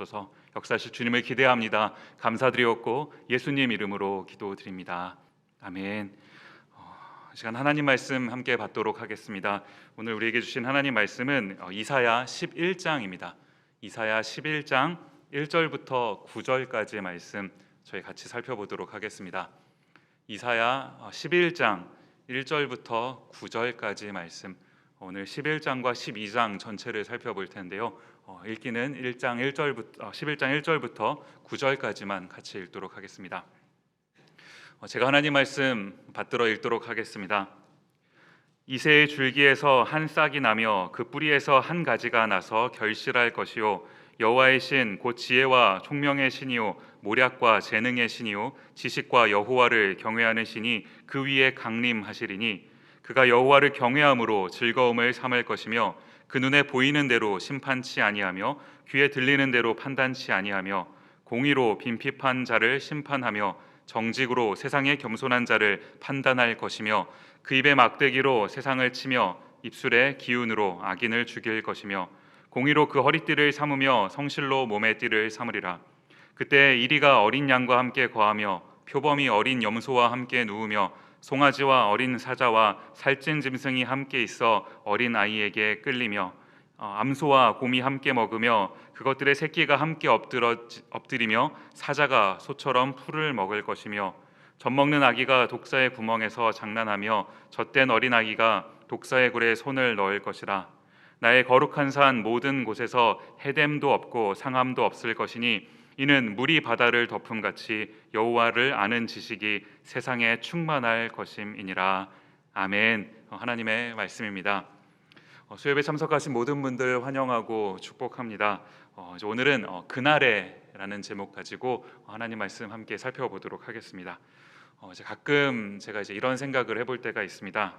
주옵소서. 역사하실 주님을 기대합니다. 감사드리옵고 예수님 이름으로 기도드립니다. 아멘. 이 시간 하나님 말씀 함께 받도록 하겠습니다. 오늘 우리에게 주신 하나님 말씀은 이사야 11장입니다. 이사야 11장 1절부터 9절까지의 말씀 저희 같이 살펴보도록 하겠습니다. 이사야 11장 1절부터 9절까지의 말씀, 오늘 11장과 12장 전체를 살펴볼 텐데요. 읽기는 11장 1절부터 9절까지만 같이 읽도록 하겠습니다. 제가 하나님 말씀 받들어 읽도록 하겠습니다. 이새의 줄기에서 한 싹이 나며 그 뿌리에서 한 가지가 나서 결실할 것이요 여호와의 신 곧 지혜와 총명의 신이요 모략과 재능의 신이요 지식과 여호와를 경외하는 신이 그 위에 강림하시리니 그가 여호와를 경외함으로 즐거움을 삼을 것이며 그 눈에 보이는 대로 심판치 아니하며 귀에 들리는 대로 판단치 아니하며 공의로 빈핍한 자를 심판하며 정직으로 세상의 겸손한 자를 판단할 것이며 그 입에 막대기로 세상을 치며 입술에 기운으로 악인을 죽일 것이며 공의로 그 허리띠를 삼으며 성실로 몸의 띠를 삼으리라. 그때 이리가 어린 양과 함께 거하며 표범이 어린 염소와 함께 누우며 송아지와 어린 사자와 살찐 짐승이 함께 있어 어린 아이에게 끌리며 암소와 곰이 함께 먹으며 그것들의 새끼가 함께 엎드리며 사자가 소처럼 풀을 먹을 것이며 젖먹는 아기가 독사의 구멍에서 장난하며 젖된 어린 아기가 독사의 굴에 손을 넣을 것이라. 나의 거룩한 산 모든 곳에서 해됨도 없고 상함도 없을 것이니 이는 물이 바다를 덮음같이 여호와를 아는 지식이 세상에 충만할 것임이니라. 아멘. 하나님의 말씀입니다. 수요예배 참석하신 모든 분들 환영하고 축복합니다. 오늘은 그날에라는 제목 가지고 하나님 말씀 함께 살펴보도록 하겠습니다. 가끔 제가 이런 생각을 해볼 때가 있습니다.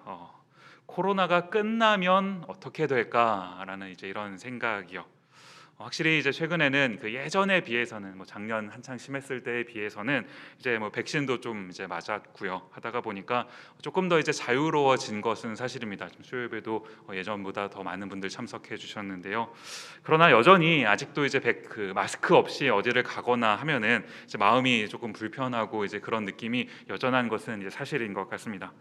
코로나가 끝나면 어떻게 될까라는 이런 생각이요. 확실히 최근에는 그 예전에 비해서는 작년 한창 심했을 때에 비해서는 백신도 좀 맞았고요. 하다가 보니까 조금 더 자유로워진 것은 사실입니다. 수요예배도 예전보다 더 많은 분들 참석해 주셨는데요. 그러나 여전히 아직도 마스크 없이 어디를 가거나 하면은 마음이 조금 불편하고 그런 느낌이 여전한 것은 사실인 것 같습니다.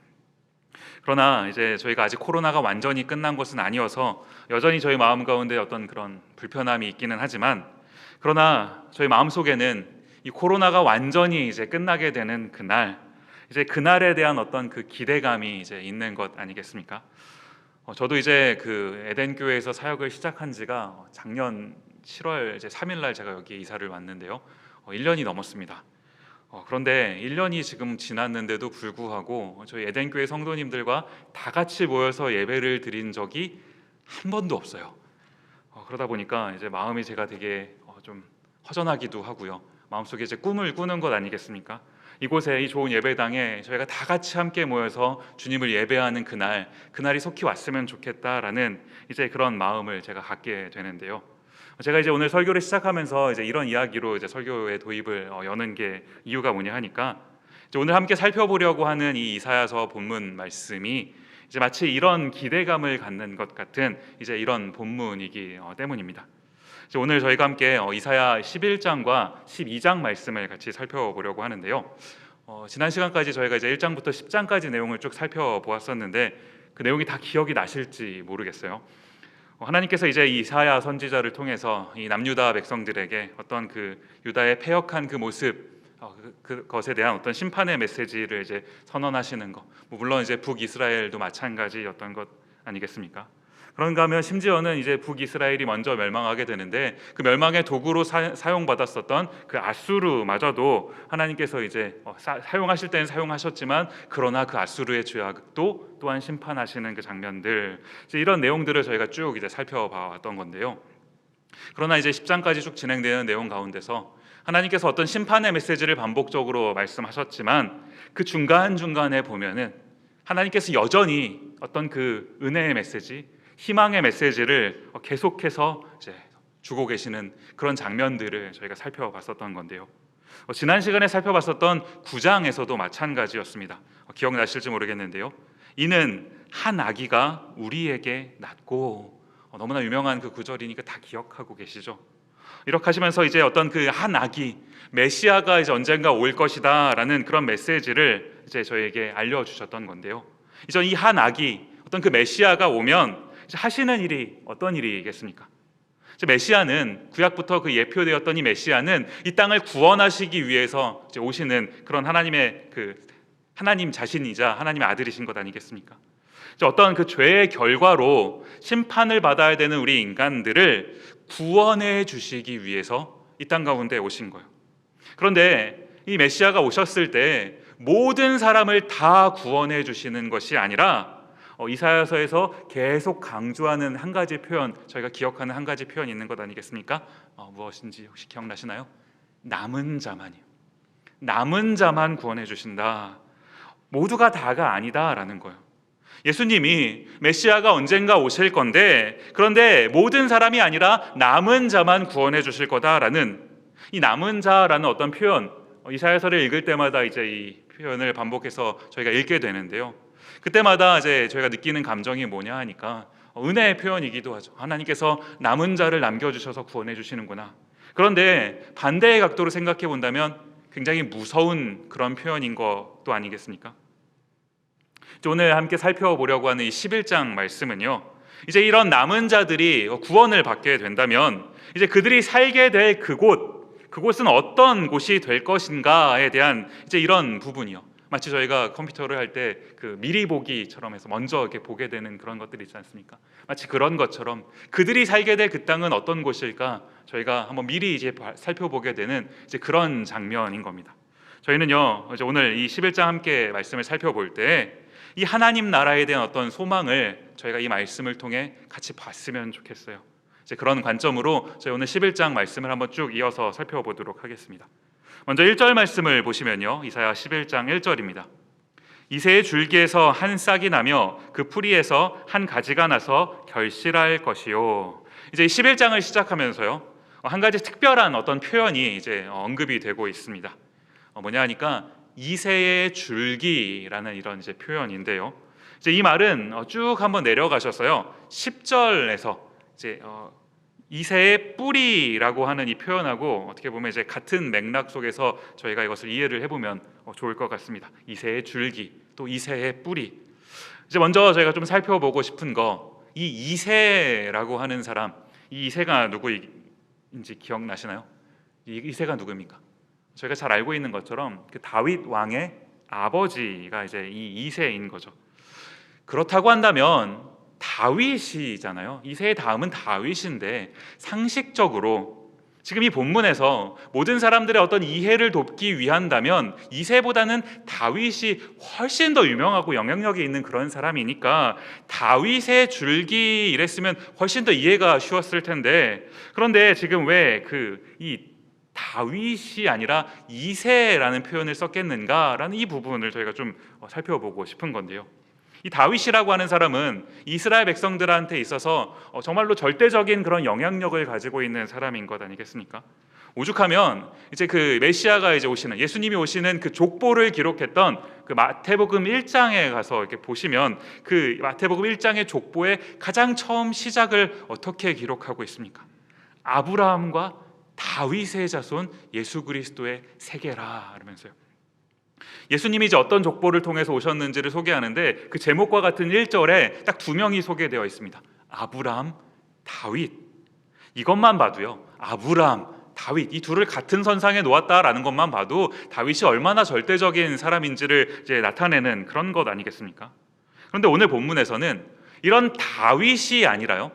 그러나 저희가 아직 코로나가 완전히 끝난 것은 아니어서 여전히 저희 마음 가운데 어떤 그런 불편함이 있기는 하지만, 그러나 저희 마음속에는 이 코로나가 완전히 끝나게 되는 그날에 대한 어떤 그 기대감이 있는 것 아니겠습니까? 저도 그 에덴 교회에서 사역을 시작한 지가 작년 7월 3일 날 제가 여기 이사를 왔는데요. 1년이 넘었습니다. 그런데 1년이 지금 지났는데도 불구하고 저희 에덴교회 성도님들과 다 같이 모여서 예배를 드린 적이 한 번도 없어요. 그러다 보니까 마음이 제가 되게 좀 허전하기도 하고요. 마음속에 꿈을 꾸는 것 아니겠습니까? 이곳에 이 좋은 예배당에 저희가 다 같이 함께 모여서 주님을 예배하는 그날이 속히 왔으면 좋겠다라는 그런 마음을 제가 갖게 되는데요. 제가 오늘 설교를 시작하면서 이런 이야기로 설교의 도입을 여는 게 이유가 뭐냐 하니까, 오늘 함께 살펴보려고 하는 이 이사야서 본문 말씀이 마치 이런 기대감을 갖는 것 같은 이런 본문이기 때문입니다. 오늘 저희가 함께 이사야 11장과 12장 말씀을 같이 살펴보려고 하는데요. 지난 시간까지 저희가 1장부터 10장까지 내용을 쭉 살펴보았었는데 그 내용이 다 기억이 나실지 모르겠어요. 하나님께서 이사야 선지자를 통해서 이 남유다 백성들에게 어떤 그 유다의 패역한 그 모습, 그것에 대한 어떤 심판의 메시지를 선언하시는 것, 물론 북이스라엘도 마찬가지였던 것 아니겠습니까? 그런가 하면 심지어는 북이스라엘이 먼저 멸망하게 되는데 그 멸망의 도구로 사용받았었던 그 아수르마저도 하나님께서 사용하실 때는 사용하셨지만, 그러나 그 아수르의 죄악도 또한 심판하시는 그 장면들, 이런 내용들을 저희가 쭉 살펴봐왔던 건데요. 그러나 10장까지 쭉 진행되는 내용 가운데서 하나님께서 어떤 심판의 메시지를 반복적으로 말씀하셨지만, 그 중간중간에 보면은 하나님께서 여전히 어떤 그 은혜의 메시지, 희망의 메시지를 계속해서 주고 계시는 그런 장면들을 저희가 살펴봤었던 건데요. 지난 시간에 살펴봤었던 9장에서도 마찬가지였습니다. 기억나실지 모르겠는데요. 이는 한 아기가 우리에게 낳고, 너무나 유명한 그 구절이니까 다 기억하고 계시죠? 이렇게 하시면서 이제 어떤 그 한 아기 메시아가 이제 언젠가 올 것이다라는 그런 메시지를 이제 저에게 알려주셨던 건데요. 이제 이 한 아기, 어떤 그 메시아가 오면 이제 하시는 일이 어떤 일이겠습니까? 이제 메시아는 구약부터 그 예표되었던 이 메시아는 이 땅을 구원하시기 위해서 이제 오시는 그런 하나님의 그 하나님 자신이자 하나님의 아들이신 것 아니겠습니까? 이제 어떤 그 죄의 결과로 심판을 받아야 되는 우리 인간들을 구원해 주시기 위해서 이 땅 가운데 오신 거예요. 그런데 이 메시아가 오셨을 때 모든 사람을 다 구원해 주시는 것이 아니라 이사야서에서 계속 강조하는 한 가지 표현, 저희가 기억하는 한 가지 표현이 있는 것 아니겠습니까? 무엇인지 혹시 기억나시나요? 남은 자만이요. 남은 자만 구원해 주신다. 모두가 다가 아니다라는 거예요. 예수님이 메시아가 언젠가 오실 건데, 그런데 모든 사람이 아니라 남은 자만 구원해 주실 거다라는 이 남은 자라는 어떤 표현, 이사야서를 읽을 때마다 이제 이 표현을 반복해서 저희가 읽게 되는데요. 그때마다 이제 저희가 느끼는 감정이 뭐냐 하니까 은혜의 표현이기도 하죠. 하나님께서 남은 자를 남겨주셔서 구원해 주시는구나. 그런데 반대의 각도로 생각해 본다면 굉장히 무서운 그런 표현인 것도 아니겠습니까? 오늘 함께 살펴보려고 하는 이 11장 말씀은요, 이제 이런 남은 자들이 구원을 받게 된다면 이제 그들이 살게 될 그곳은 어떤 곳이 될 것인가에 대한 이제 이런 부분이요. 마치 저희가 컴퓨터를 할 때 그 미리 보기처럼 해서 먼저 이렇게 보게 되는 그런 것들이 있지 않습니까? 마치 그런 것처럼 그들이 살게 될 그 땅은 어떤 곳일까? 저희가 한번 미리 이제 살펴보게 되는 이제 그런 장면인 겁니다. 저희는요, 이제 오늘 이 11장 함께 말씀을 살펴볼 때 이 하나님 나라에 대한 어떤 소망을 저희가 이 말씀을 통해 같이 봤으면 좋겠어요. 이제 그런 관점으로 저희 오늘 11장 말씀을 한번 쭉 이어서 살펴보도록 하겠습니다. 먼저 1절 말씀을 보시면요, 이사야 11장 1절입니다. 이새의 줄기에서 한 싹이 나며 그 뿌리에서 한 가지가 나서 결실할 것이요. 이제 11장을 시작하면서요, 한 가지 특별한 어떤 표현이 이제 언급이 되고 있습니다. 뭐냐 하니까 이새의 줄기라는 이런 이제 표현인데요. 이제 이 말은 쭉 한번 내려가셔서요, 10절에서 이제 이새의 뿌리라고 하는 이 표현하고 어떻게 보면 이제 같은 맥락 속에서 저희가 이것을 이해를 해보면 좋을 것 같습니다. 이새의 줄기, 또 이새의 뿌리. 이제 먼저 저희가 좀 살펴보고 싶은 거, 이 이새라고 하는 사람, 이 이새가 누구인지 기억나시나요? 이 이새가 누구입니까? 저희가 잘 알고 있는 것처럼 그 다윗 왕의 아버지가 이제 이 이새인 거죠. 그렇다고 한다면 다윗이잖아요. 이새의 다음은 다윗인데 상식적으로 지금 이 본문에서 모든 사람들의 어떤 이해를 돕기 위한다면 이새보다는 다윗이 훨씬 더 유명하고 영향력이 있는 그런 사람이니까 다윗의 줄기 이랬으면 훨씬 더 이해가 쉬웠을 텐데, 그런데 지금 왜 이 다윗이 아니라 이새라는 표현을 썼겠는가라는 이 부분을 저희가 좀 살펴보고 싶은 건데요. 이 다윗이라고 하는 사람은 이스라엘 백성들한테 있어서 정말로 절대적인 그런 영향력을 가지고 있는 사람인 것 아니겠습니까? 오죽하면 이제 그 메시아가 이제 오시는, 예수님이 오시는 그 족보를 기록했던 그 마태복음 1장에 가서 이렇게 보시면 그 마태복음 1장의 족보의 가장 처음 시작을 어떻게 기록하고 있습니까? 아브라함과 다윗의 자손 예수 그리스도의 세계라 하면서요. 예수님이 이제 어떤 족보를 통해서 오셨는지를 소개하는데 그 제목과 같은 1절에 딱 두 명이 소개되어 있습니다. 아브라함, 다윗. 이것만 봐도요, 아브라함, 다윗 이 둘을 같은 선상에 놓았다라는 것만 봐도 다윗이 얼마나 절대적인 사람인지를 이제 나타내는 그런 것 아니겠습니까? 그런데 오늘 본문에서는 이런 다윗이 아니라요,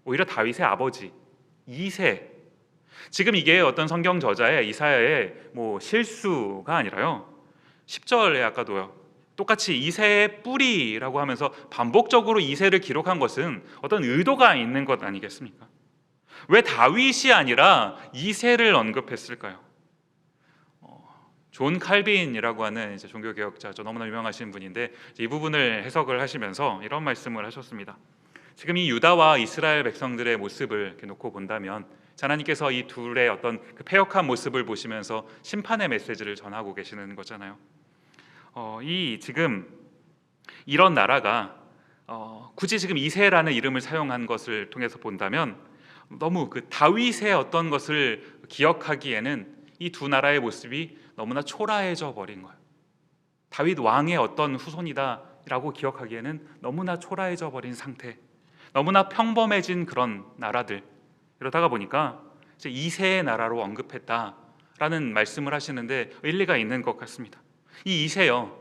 오히려 다윗의 아버지 이새. 지금 이게 어떤 성경 저자의 이사야의 실수가 아니라요, 10절에 아까도요, 똑같이 이새의 뿌리라고 하면서 반복적으로 이새를 기록한 것은 어떤 의도가 있는 것 아니겠습니까? 왜 다윗이 아니라 이새를 언급했을까요? 존 칼빈이라고 하는 이제 종교개혁자죠. 너무나 유명하신 분인데 이 부분을 해석을 하시면서 이런 말씀을 하셨습니다. 지금 이 유다와 이스라엘 백성들의 모습을 이렇게 놓고 본다면 하나님께서 이 둘의 어떤 그 패역한 모습을 보시면서 심판의 메시지를 전하고 계시는 거잖아요. 이 지금 이런 나라가 굳이 지금 이새라는 이름을 사용한 것을 통해서 본다면 너무 그 다윗의 어떤 것을 기억하기에는 이 두 나라의 모습이 너무나 초라해져 버린 거예요. 다윗 왕의 어떤 후손이다라고 기억하기에는 너무나 초라해져 버린 상태, 너무나 평범해진 그런 나라들. 이러다가 보니까 이제 이새의 나라로 언급했다라는 말씀을 하시는데 일리가 있는 것 같습니다. 이 이새요,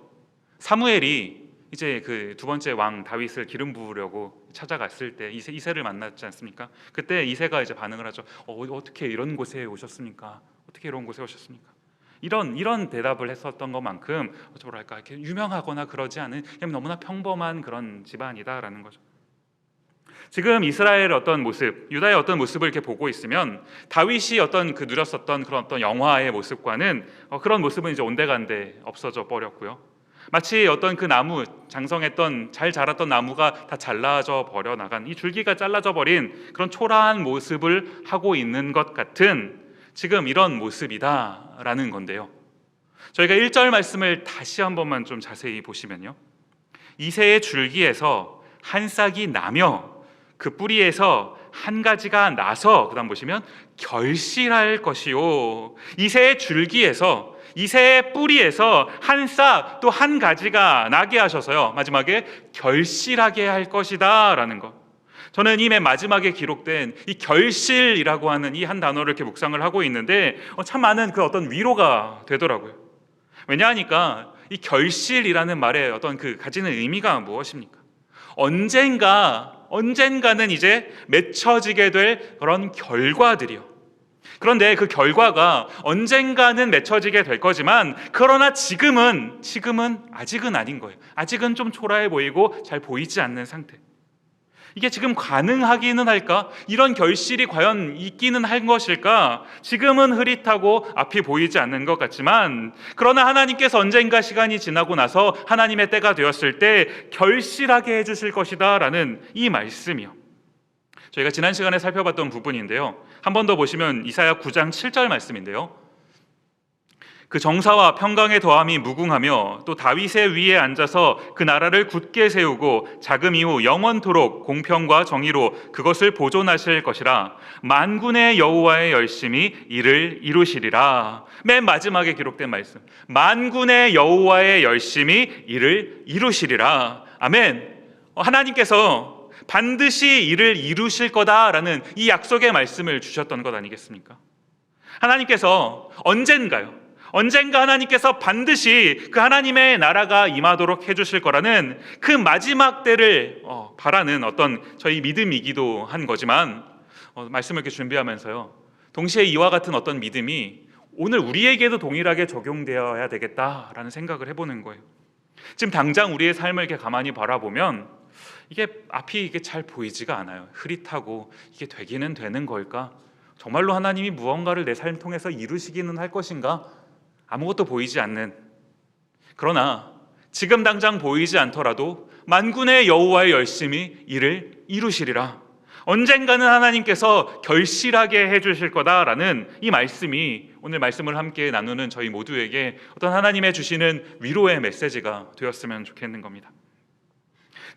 사무엘이 이제 그 두 번째 왕 다윗을 기름 부으려고 찾아갔을 때 이새를 만났지 않습니까? 그때 이새가 이제 반응을 하죠. 어떻게 이런 곳에 오셨습니까? 어떻게 이런 곳에 오셨습니까? 이런 대답을 했었던 것만큼 뭐랄까 이렇게 유명하거나 그러지 않은 그냥 너무나 평범한 그런 집안이다라는 거죠. 지금 이스라엘의 어떤 모습, 유다의 어떤 모습을 이렇게 보고 있으면 다윗이 어떤 그 누렸었던 그런 어떤 영화의 모습과는 그런 모습은 이제 온데간데 없어져 버렸고요. 마치 어떤 그 나무, 장성했던 잘 자랐던 나무가 다 잘라져 버려 나간, 이 줄기가 잘라져 버린 그런 초라한 모습을 하고 있는 것 같은 지금 이런 모습이다라는 건데요. 저희가 1절 말씀을 다시 한 번만 좀 자세히 보시면요, 이새의 줄기에서 한 싹이 나며 그 뿌리에서 한 가지가 나서, 그 다음 보시면 결실할 것이요, 이새의 줄기에서, 이새의 뿌리에서 한 싹 또 한 가지가 나게 하셔서요, 마지막에 결실하게 할 것이다 라는 것. 저는 이 맨 마지막에 기록된 이 결실이라고 하는 이 한 단어를 이렇게 묵상을 하고 있는데 참 많은 그 어떤 위로가 되더라고요. 왜냐하니까 이 결실이라는 말의 어떤 그 가지는 의미가 무엇입니까? 언젠가는 이제 맺혀지게 될 그런 결과들이요. 그런데 그 결과가 언젠가는 맺혀지게 될 거지만, 그러나 지금은 아직은 아닌 거예요. 아직은 좀 초라해 보이고 잘 보이지 않는 상태. 이게 지금 가능하기는 할까? 이런 결실이 과연 있기는 할 것일까? 지금은 흐릿하고 앞이 보이지 않는 것 같지만, 그러나 하나님께서 언젠가 시간이 지나고 나서 하나님의 때가 되었을 때 결실하게 해주실 것이다 라는 이 말씀이요, 저희가 지난 시간에 살펴봤던 부분인데요, 한 번 더 보시면 이사야 9장 7절 말씀인데요, 그 정사와 평강의 더함이 무궁하며 또 다윗의 위에 앉아서 그 나라를 굳게 세우고 자금 이후 영원토록 공평과 정의로 그것을 보존하실 것이라. 만군의 여호와의 열심히 이를 이루시리라. 맨 마지막에 기록된 말씀, 만군의 여호와의 열심히 이를 이루시리라. 아멘. 하나님께서 반드시 이를 이루실 거다라는 이 약속의 말씀을 주셨던 것 아니겠습니까? 하나님께서 언젠가 하나님께서 반드시 그 하나님의 나라가 임하도록 해주실 거라는 그 마지막 때를 바라는 어떤 저희 믿음이기도 한 거지만, 말씀을 이렇게 준비하면서요, 동시에 이와 같은 어떤 믿음이 오늘 우리에게도 동일하게 적용되어야 되겠다라는 생각을 해보는 거예요. 지금 당장 우리의 삶을 이렇게 가만히 바라보면 이게 앞이 이게 잘 보이지가 않아요. 흐릿하고 이게 되기는 되는 걸까? 정말로 하나님이 무언가를 내 삶 통해서 이루시기는 할 것인가? 아무것도 보이지 않는, 그러나 지금 당장 보이지 않더라도 만군의 여호와의 열심히 이를 이루시리라. 언젠가는 하나님께서 결실하게 해주실 거다라는 이 말씀이 오늘 말씀을 함께 나누는 저희 모두에게 어떤 하나님의 주시는 위로의 메시지가 되었으면 좋겠는 겁니다.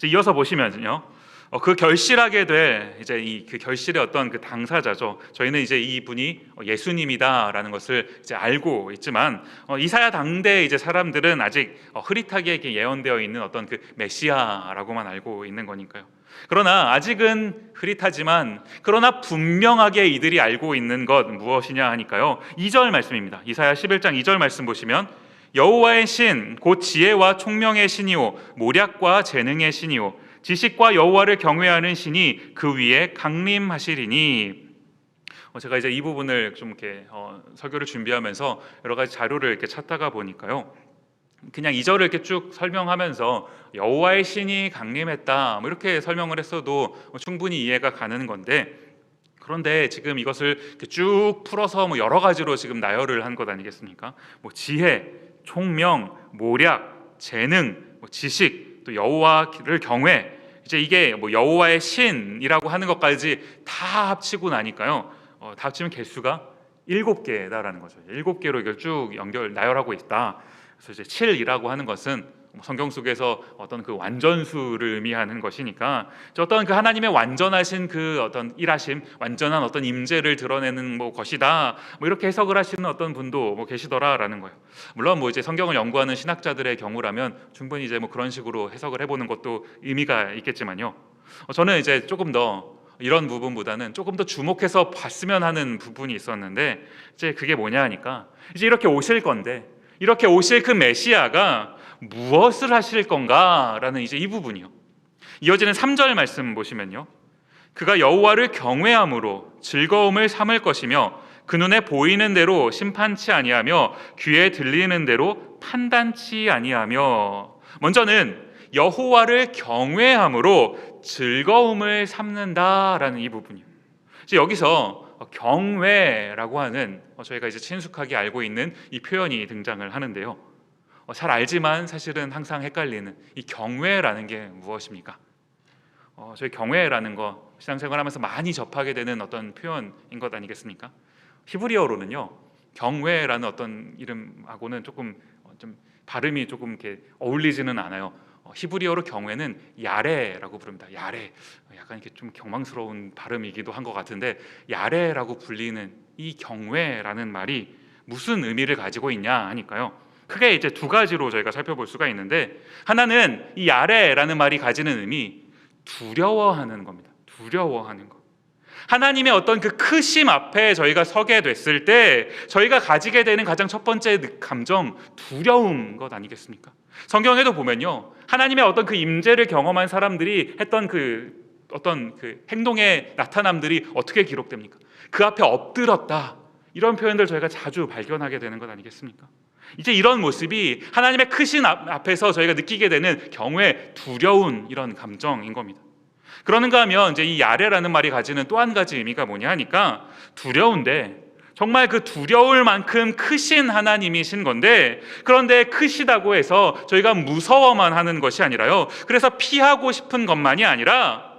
이어서 보시면요, 그 결실하게 될 이제 그 결실의 어떤 그 당사자죠. 저희는 이제 이분이 예수님이다라는 것을 이제 알고 있지만, 이사야 당대 이제 사람들은 아직 흐릿하게 이렇게 예언되어 있는 어떤 그 메시아라고만 알고 있는 거니까요. 그러나 아직은 흐릿하지만, 그러나 분명하게 이들이 알고 있는 것 무엇이냐 하니까요, 2절 말씀입니다. 이사야 11장 2절 말씀 보시면, 여호와의 신 곧 지혜와 총명의 신이요 모략과 재능의 신이요 지식과 여호와를 경외하는 신이 그 위에 강림하시리니. 제가 이제 이 부분을 좀 이렇게 설교를 준비하면서 여러 가지 자료를 이렇게 찾다가 보니까요, 그냥 2절을 이렇게 쭉 설명하면서 여호와의 신이 강림했다 뭐 이렇게 설명을 했어도 충분히 이해가 가는 건데, 그런데 지금 이것을 이렇게 쭉 풀어서 뭐 여러 가지로 지금 나열을 한 것 아니겠습니까? 뭐 지혜, 총명, 모략, 재능, 뭐 지식, 또 여호와를 경외, 이제 이게 뭐 여호와의 신이라고 하는 것까지 다 합치고 나니까요, 다 합치면 개수가 7개다라는 거죠. 7개로 이걸 쭉 나열하고 있다. 그래서 이제 7이라고 하는 것은 성경 속에서 어떤 그 완전수를 의미하는 것이니까 어떤 그 하나님의 완전하신 그 어떤 일하심, 완전한 어떤 임재를 드러내는 것이다, 이렇게 해석을 하시는 어떤 분도 계시더라라는 거예요. 물론 이제 성경을 연구하는 신학자들의 경우라면 충분히 이제 그런 식으로 해석을 해보는 것도 의미가 있겠지만요. 저는 이제 조금 더 이런 부분보다는 조금 더 주목해서 봤으면 하는 부분이 있었는데, 이제 그게 뭐냐 하니까, 이제 이렇게 오실 건데, 이렇게 오실 그 메시아가 무엇을 하실 건가라는 이제 이 부분이요. 이어지는 3절 말씀 보시면요, 그가 여호와를 경외함으로 즐거움을 삼을 것이며 그 눈에 보이는 대로 심판치 아니하며 귀에 들리는 대로 판단치 아니하며. 먼저는 여호와를 경외함으로 즐거움을 삼는다라는 이 부분이요. 여기서 경외라고 하는 저희가 이제 친숙하게 알고 있는 이 표현이 등장을 하는데요. 잘 알지만 사실은 항상 헷갈리는 이 경외라는 게 무엇입니까? 저희 경외라는 거 신앙생활하면서 많이 접하게 되는 어떤 표현인 것 아니겠습니까? 히브리어로는요, 경외라는 어떤 이름하고는 조금 좀 발음이 조금 이렇게 어울리지는 않아요. 히브리어로 경외는 야레라고 부릅니다. 야레, 약간 이렇게 좀 경망스러운 발음이기도 한 것 같은데, 야레라고 불리는 이 경외라는 말이 무슨 의미를 가지고 있냐 하니까요, 크게 이제 두 가지로 저희가 살펴볼 수가 있는데, 하나는 이 야레라는 말이 가지는 의미, 두려워하는 겁니다. 두려워하는 것. 하나님의 어떤 그 크심 앞에 저희가 서게 됐을 때 저희가 가지게 되는 가장 첫 번째 감정, 두려움 것 아니겠습니까? 성경에도 보면요, 하나님의 어떤 그 임재를 경험한 사람들이 했던 그 어떤 그 행동의 나타남들이 어떻게 기록됩니까? 그 앞에 엎드렸다, 이런 표현들 저희가 자주 발견하게 되는 것 아니겠습니까? 이제 이런 모습이 하나님의 크신 앞에서 저희가 느끼게 되는 경외, 두려운 이런 감정인 겁니다. 그러는가 하면 이제 이 야레라는 말이 가지는 또 한 가지 의미가 뭐냐 하니까, 두려운데 정말 그 두려울 만큼 크신 하나님이신 건데, 그런데 크시다고 해서 저희가 무서워만 하는 것이 아니라요, 그래서 피하고 싶은 것만이 아니라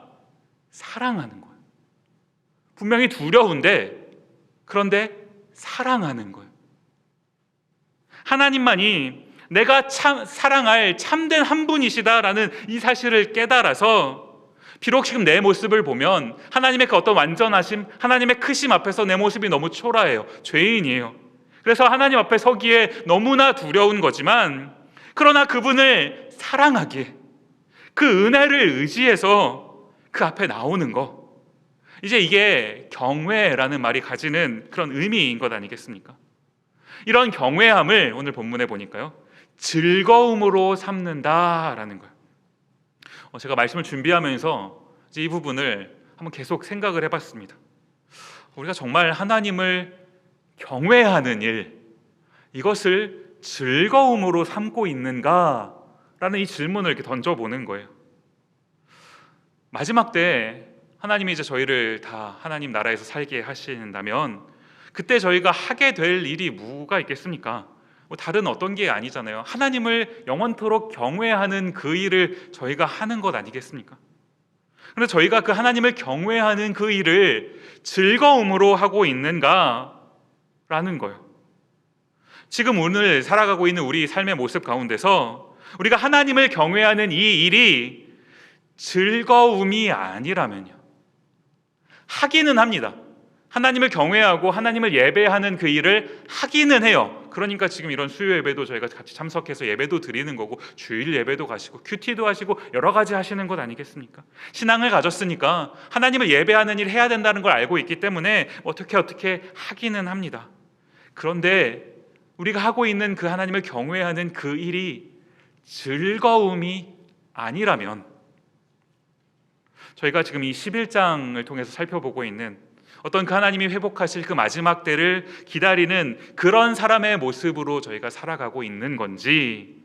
사랑하는 거예요. 분명히 두려운데 그런데 사랑하는 거예요. 하나님만이 내가 사랑할 참된 한 분이시다라는 이 사실을 깨달아서, 비록 지금 내 모습을 보면 하나님의 그 어떤 완전하심, 하나님의 크심 앞에서 내 모습이 너무 초라해요. 죄인이에요. 그래서 하나님 앞에 서기에 너무나 두려운 거지만, 그러나 그분을 사랑하기에 그 은혜를 의지해서 그 앞에 나오는 거, 이제 이게 경외라는 말이 가지는 그런 의미인 것 아니겠습니까? 이런 경외함을 오늘 본문에 보니까요, 즐거움으로 삼는다라는 거예요. 제가 말씀을 준비하면서 이제 이 부분을 한번 계속 생각을 해봤습니다. 우리가 정말 하나님을 경외하는 일, 이것을 즐거움으로 삼고 있는가라는 이 질문을 이렇게 던져보는 거예요. 마지막 때 하나님이 이제 저희를 다 하나님 나라에서 살게 하신다면, 그때 저희가 하게 될 일이 뭐가 있겠습니까? 다른 어떤 게 아니잖아요. 하나님을 영원토록 경외하는 그 일을 저희가 하는 것 아니겠습니까? 그런데 저희가 그 하나님을 경외하는 그 일을 즐거움으로 하고 있는가라는 거예요. 지금 오늘 살아가고 있는 우리 삶의 모습 가운데서 우리가 하나님을 경외하는 이 일이 즐거움이 아니라면요, 하기는 합니다. 하나님을 경외하고 하나님을 예배하는 그 일을 하기는 해요. 그러니까 지금 이런 수요 예배도 저희가 같이 참석해서 예배도 드리는 거고, 주일 예배도 가시고 큐티도 하시고 여러 가지 하시는 것 아니겠습니까? 신앙을 가졌으니까 하나님을 예배하는 일 해야 된다는 걸 알고 있기 때문에 어떻게 하기는 합니다. 그런데 우리가 하고 있는 그 하나님을 경외하는 그 일이 즐거움이 아니라면, 저희가 지금 이 11장을 통해서 살펴보고 있는 어떤 그 하나님이 회복하실 그 마지막 때를 기다리는 그런 사람의 모습으로 저희가 살아가고 있는 건지,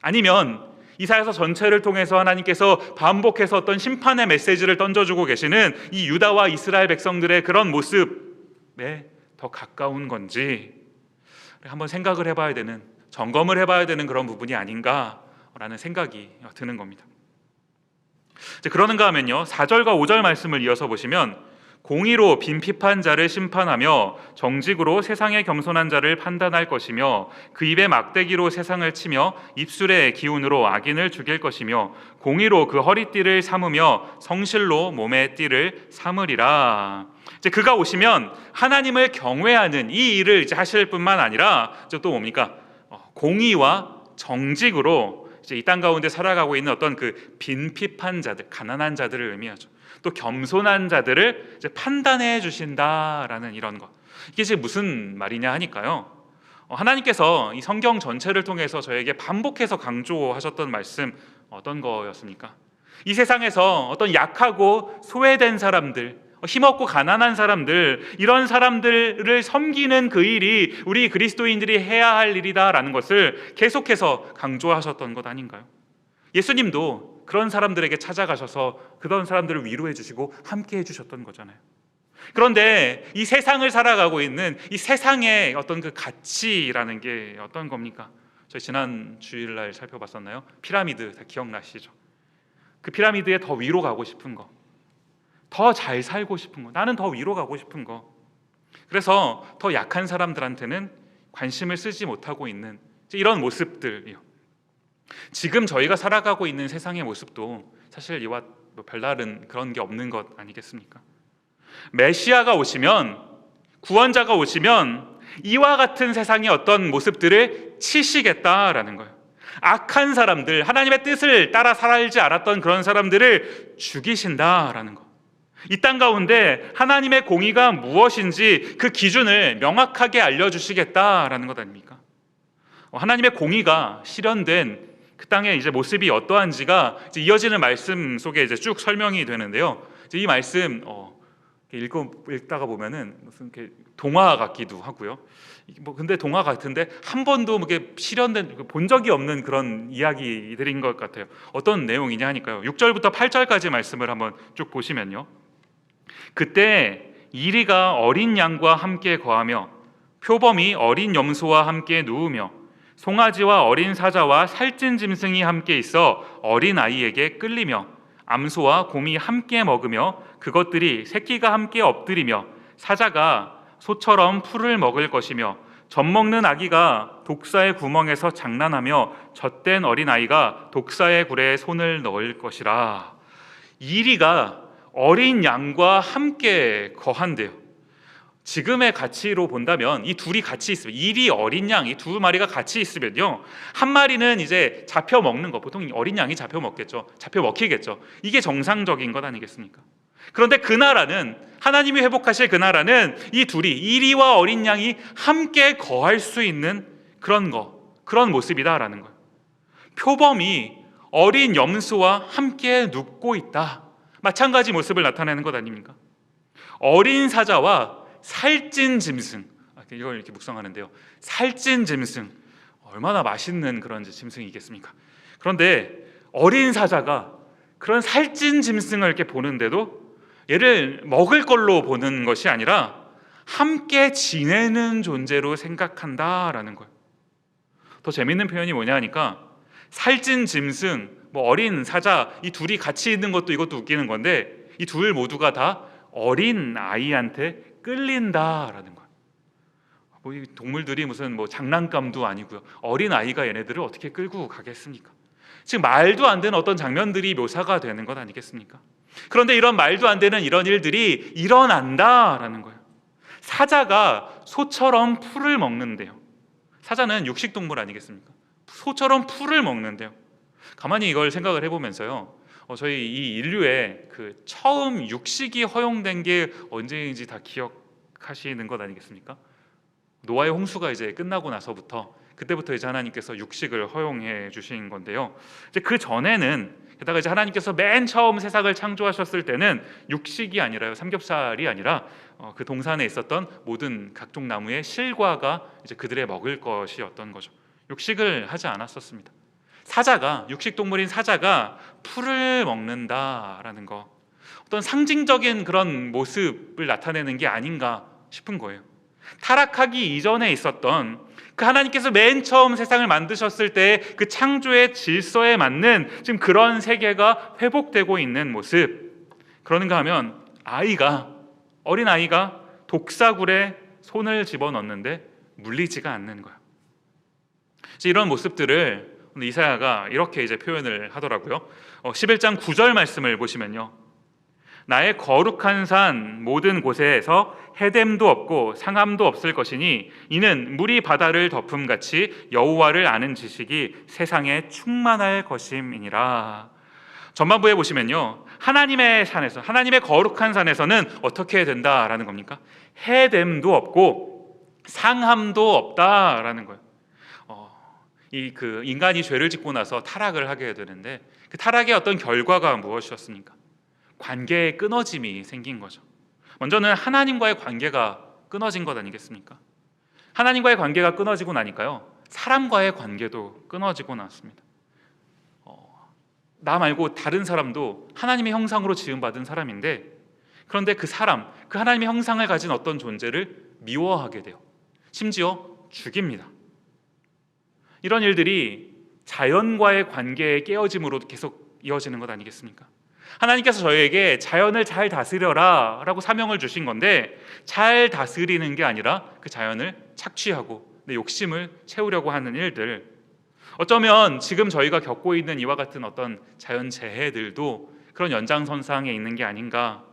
아니면 이사야서 전체를 통해서 하나님께서 반복해서 어떤 심판의 메시지를 던져주고 계시는 이 유다와 이스라엘 백성들의 그런 모습에 더 가까운 건지 한번 생각을 해봐야 되는, 점검을 해봐야 되는 그런 부분이 아닌가라는 생각이 드는 겁니다. 그러는가 하면요, 4절과 5절 말씀을 이어서 보시면, 공의로 빈핍한 자를 심판하며 정직으로 세상의 겸손한 자를 판단할 것이며 그 입에 막대기로 세상을 치며 입술의 기운으로 악인을 죽일 것이며 공의로 그 허리띠를 삼으며 성실로 몸의 띠를 삼으리라. 이제 그가 오시면 하나님을 경외하는 이 일을 이제 하실 뿐만 아니라 이제 또 뭡니까? 공의와 정직으로 이제 이 땅 가운데 살아가고 있는 어떤 그 빈핍한 자들, 가난한 자들을 의미하죠. 또 겸손한 자들을 이제 판단해 주신다라는 이런 것. 이게 지금 무슨 말이냐 하니까요. 하나님께서 이 성경 전체를 통해서 저에게 반복해서 강조하셨던 말씀 어떤 거였습니까? 이 세상에서 어떤 약하고 소외된 사람들, 힘없고 가난한 사람들, 이런 사람들을 섬기는 그 일이 우리 그리스도인들이 해야 할 일이다라는 것을 계속해서 강조하셨던 것 아닌가요? 예수님도 그런 사람들에게 찾아가셔서 그런 사람들을 위로해 주시고 함께 해주셨던 거잖아요. 그런데 이 세상을 살아가고 있는 이 세상의 어떤 그 가치라는 게 어떤 겁니까? 저희 지난 주일날 살펴봤었나요? 피라미드 다 기억나시죠? 그 피라미드에 더 위로 가고 싶은 거, 더 잘 살고 싶은 거, 나는 더 위로 가고 싶은 거. 그래서 더 약한 사람들한테는 관심을 쓰지 못하고 있는 이런 모습들이요. 지금 저희가 살아가고 있는 세상의 모습도 사실 이와 별다른 그런 게 없는 것 아니겠습니까? 메시아가 오시면, 구원자가 오시면 이와 같은 세상의 어떤 모습들을 치시겠다라는 거예요. 악한 사람들, 하나님의 뜻을 따라 살지 않았던 그런 사람들을 죽이신다라는 거. 이 땅 가운데 하나님의 공의가 무엇인지 그 기준을 명확하게 알려주시겠다라는 것 아닙니까? 하나님의 공의가 실현된 그 땅의 이제 모습이 어떠한지가 이제 이어지는 말씀 속에 이제 쭉 설명이 되는데요. 이제 이 말씀 읽다가 보면은 무슨 이렇게 동화 같기도 하고요. 근데 동화 같은데 한 번도 이렇게 실현된 본 적이 없는 그런 이야기들인 것 같아요. 어떤 내용이냐 하니까요. 6절부터 8절까지 말씀을 한번 쭉 보시면요. 그때 이리가 어린 양과 함께 거하며 표범이 어린 염소와 함께 누우며 송아지와 어린 사자와 살찐 짐승이 함께 있어 어린 아이에게 끌리며 암소와 곰이 함께 먹으며 그것들이 새끼가 함께 엎드리며 사자가 소처럼 풀을 먹을 것이며 젖먹는 아기가 독사의 구멍에서 장난하며 젖된 어린 아이가 독사의 굴에 손을 넣을 것이라. 이리가 어린 양과 함께 거한대요. 지금의 가치로 본다면 이 둘이 같이 있으면, 이리 어린 양, 이 두 마리가 같이 있으면요, 한 마리는 이제 잡혀 먹는 거, 보통 어린 양이 잡혀 먹겠죠. 잡혀 먹히겠죠. 이게 정상적인 것 아니겠습니까? 그런데 그 나라는, 하나님이 회복하실 그 나라는 이 둘이, 이리와 어린 양이 함께 거할 수 있는 그런 모습이다라는 거예요. 표범이 어린 염소와 함께 눕고 있다, 마찬가지 모습을 나타내는 것 아닙니까? 어린 사자와 살찐 짐승, 이걸 이렇게 묵상하는데요. 살찐 짐승, 얼마나 맛있는 그런 짐승이겠습니까? 그런데 어린 사자가 그런 살찐 짐승을 이렇게 보는데도 얘를 먹을 걸로 보는 것이 아니라 함께 지내는 존재로 생각한다라는 거예요. 더 재밌는 표현이 뭐냐 하니까 살찐 짐승, 어린 사자, 이 둘이 같이 있는 것도 이것도 웃기는 건데 이 둘 모두가 다 어린 아이한테 끌린다라는 거예요. 이 동물들이 무슨 장난감도 아니고요. 어린 아이가 얘네들을 어떻게 끌고 가겠습니까? 지금 말도 안 되는 어떤 장면들이 묘사가 되는 것 아니겠습니까? 그런데 이런 말도 안 되는 이런 일들이 일어난다라는 거예요. 사자가 소처럼 풀을 먹는데요. 사자는 육식동물 아니겠습니까? 소처럼 풀을 먹는데요. 가만히 이걸 생각을 해보면서요, 저희 이 인류의 그 처음 육식이 허용된 게 언제인지 다 기억하시는 것 아니겠습니까? 노아의 홍수가 이제 끝나고 나서부터, 그때부터 이제 하나님께서 육식을 허용해 주신 건데요. 이제 그 전에는, 게다가 이제 하나님께서 맨 처음 세상을 창조하셨을 때는 육식이 아니라요, 삼겹살이 아니라 그 동산에 있었던 모든 각종 나무의 실과가 이제 그들의 먹을 것이었던 거죠. 육식을 하지 않았었습니다. 사자가, 육식동물인 사자가 풀을 먹는다라는 거, 어떤 상징적인 그런 모습을 나타내는 게 아닌가 싶은 거예요. 타락하기 이전에 있었던 그 하나님께서 맨 처음 세상을 만드셨을 때 그 창조의 질서에 맞는 지금 그런 세계가 회복되고 있는 모습. 그런가 하면 아이가 어린아이가 독사굴에 손을 집어넣는데 물리지가 않는 거예요. 이런 모습들을 오늘 이사야가 이렇게 이제 표현을 하더라고요. 11장 9절 말씀을 보시면요, 나의 거룩한 산 모든 곳에서 해됨도 없고 상함도 없을 것이니 이는 물이 바다를 덮음같이 여호와를 아는 지식이 세상에 충만할 것임이니라. 전반부에 보시면요, 하나님의 산에서, 하나님의 거룩한 산에서는 어떻게 된다라는 겁니까? 해됨도 없고 상함도 없다라는 거예요. 인간이 죄를 짓고 나서 타락을 하게 되는데 그 타락의 어떤 결과가 무엇이었습니까? 관계의 끊어짐이 생긴 거죠. 먼저는 하나님과의 관계가 끊어진 것 아니겠습니까? 하나님과의 관계가 끊어지고 나니까요, 사람과의 관계도 끊어지고 났습니다. 나 말고 다른 사람도 하나님의 형상으로 지음받은 사람인데, 그런데 그 사람, 그 하나님의 형상을 가진 어떤 존재를 미워하게 돼요. 심지어 죽입니다. 이런 일들이 자연과의 관계의 깨어짐으로 계속 이어지는 것 아니겠습니까? 하나님께서 저희에게 자연을 잘 다스려라 라고 사명을 주신 건데, 잘 다스리는 게 아니라 그 자연을 착취하고 내 욕심을 채우려고 하는 일들, 어쩌면 지금 저희가 겪고 있는 이와 같은 어떤 자연재해들도 그런 연장선상에 있는 게 아닌가.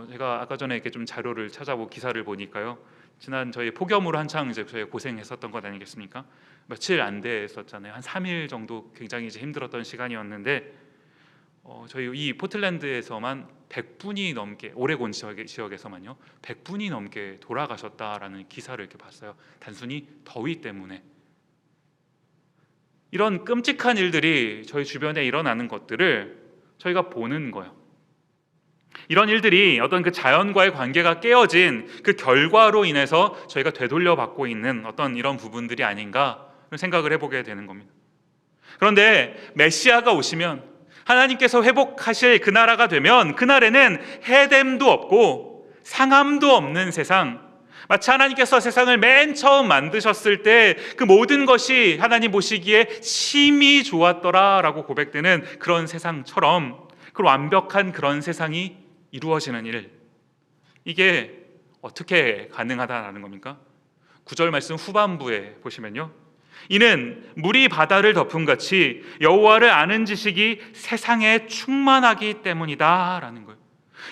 제가 아까 전에 이렇게 좀 자료를 찾아보고 기사를 보니까요, 지난 저희 폭염으로 한창 이제 저희 고생했었던 것 아니겠습니까? 며칠 안 됐었잖아요. 한 3일 정도 굉장히 이제 힘들었던 시간이었는데, 저희 이 포틀랜드에서만 100분이 넘게, 오레곤 지역에서만요 100분이 넘게 돌아가셨다라는 기사를 이렇게 봤어요. 단순히 더위 때문에. 이런 끔찍한 일들이 저희 주변에 일어나는 것들을 저희가 보는 거예요. 이런 일들이 어떤 그 자연과의 관계가 깨어진 그 결과로 인해서 저희가 되돌려 받고 있는 어떤 이런 부분들이 아닌가 생각을 해보게 되는 겁니다. 그런데 메시아가 오시면, 하나님께서 회복하실 그 나라가 되면, 그날에는 해됨도 없고 상함도 없는 세상, 마치 하나님께서 세상을 맨 처음 만드셨을 때 그 모든 것이 하나님 보시기에 심히 좋았더라라고 고백되는 그런 세상처럼, 그 완벽한 그런 세상이 이루어지는 일, 이게 어떻게 가능하다라는 겁니까? 9절 말씀 후반부에 보시면요, 이는 물이 바다를 덮음같이 여호와를 아는 지식이 세상에 충만하기 때문이다 라는 거예요.